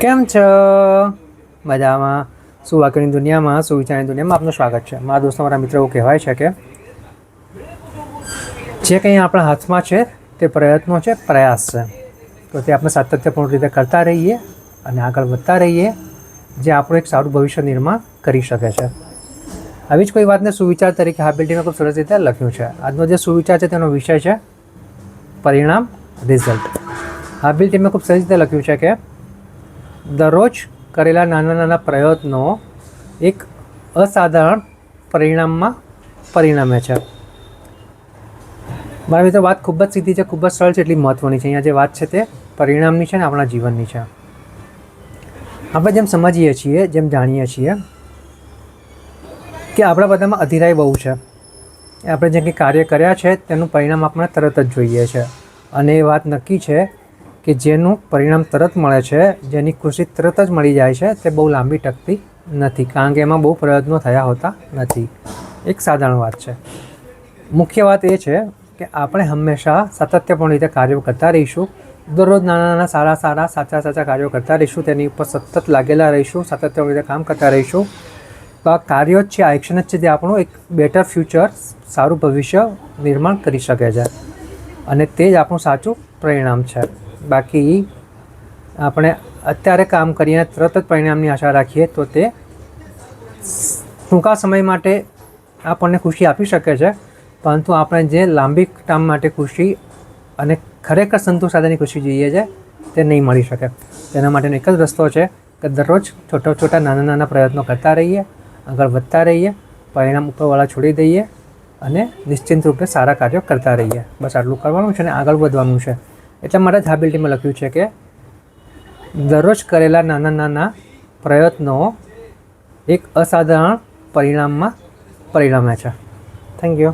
કેમ છો? મજામાં? સુવાક્યની દુનિયામાં, સુવિચારની દુનિયામાં આપનું સ્વાગત છે. મારા દોસ્તો, મારા મિત્રો એવું કહેવાય છે કે જે કંઈ આપણા હાથમાં છે તે પ્રયત્નો છે, પ્રયાસ છે. તો તે આપણે સાતત્યપૂર્ણ રીતે કરતા રહીએ અને આગળ વધતા રહીએ, જે આપણું એક સારું ભવિષ્ય નિર્માણ કરી શકે છે. આવી જ કોઈ વાતને સુવિચાર તરીકે હાબિલિટીમાં ખૂબ સરસ રીતે લખ્યું છે. આજનો જે સુવિચાર છે તેનો વિષય છે પરિણામ, રિઝલ્ટ. હાબિલિટીમાં ખૂબ સરસ રીતે લખ્યું છે કે દરરોજ કરેલા નાના નાના પ્રયત્નો એક અસાધારણ પરિણામમાં પરિણમે છે. મારા મિત્રો, વાત ખૂબ જ સીધી છે, ખૂબ જ સરળ છે, એટલી મહત્ત્વની છે. અહીંયા જે વાત છે તે પરિણામની છે ને આપણા જીવનની છે. આપણે જેમ સમજીએ છીએ, જેમ જાણીએ છીએ કે આપણા બધામાં અધીરાઈ બહુ છે. આપણે જે કંઈ કાર્ય કર્યા છે તેનું પરિણામ આપણને તરત જ જોઈએ છે. અને એ વાત નક્કી છે કે જેનું પરિણામ તરત મળે છે, જેની ખુશી તરત જ મળી જાય છે, તે બહુ લાંબી ટકતી નથી, કારણ કે એમાં બહુ પ્રયત્નો થયા હોતા નથી. એક સાધારણ વાત છે. મુખ્ય વાત એ છે કે આપણે હંમેશા સાતત્યપૂર્ણ રીતે કાર્યો કરતા રહીશું. દરરોજ નાના નાના સાચા કાર્યો કરતા રહીશું. તેની ઉપર સતત લાગેલા રહીશું, સાતત્યપૂર્ણ રીતે કામ કરતા રહીશું. તો આ કાર્યો જ છે, આ એક્શન જ છે, જે આપણું એક બેટર ફ્યુચર, સારું ભવિષ્ય નિર્માણ કરી શકે છે. અને તે જ આપણું સાચું પરિણામ છે. બાકી આપણે અત્યારે કામ કરીને તરત જ પરિણામની આશા રાખીએ તો તે ટૂંકા સમય માટે આપણને ખુશી આપી શકે છે, પરંતુ આપણે જે લાંબી ટાઈમ માટે ખુશી અને ખરેખર સંતોષ સાથેની ખુશી જોઈએ છે તે નહીં મળી શકે. તેના માટેનો એક જ રસ્તો છે કે દરરોજ છોટા નાના પ્રયત્નો કરતા રહીએ, આગળ વધતા રહીએ, પરિણામ ઉપરવાળા છોડી દઈએ અને નિશ્ચિંત રૂપે સારા કાર્યો કરતા રહીએ. બસ આટલું કરવાનું છે અને આગળ વધવાનું છે. એટલા માટે જ હાબિલિટીમાં લખ્યું છે કે દરરોજ કરેલા નાના પ્રયત્નો એક અસાધારણ પરિણામમાં પરિણમે છે. Thank you.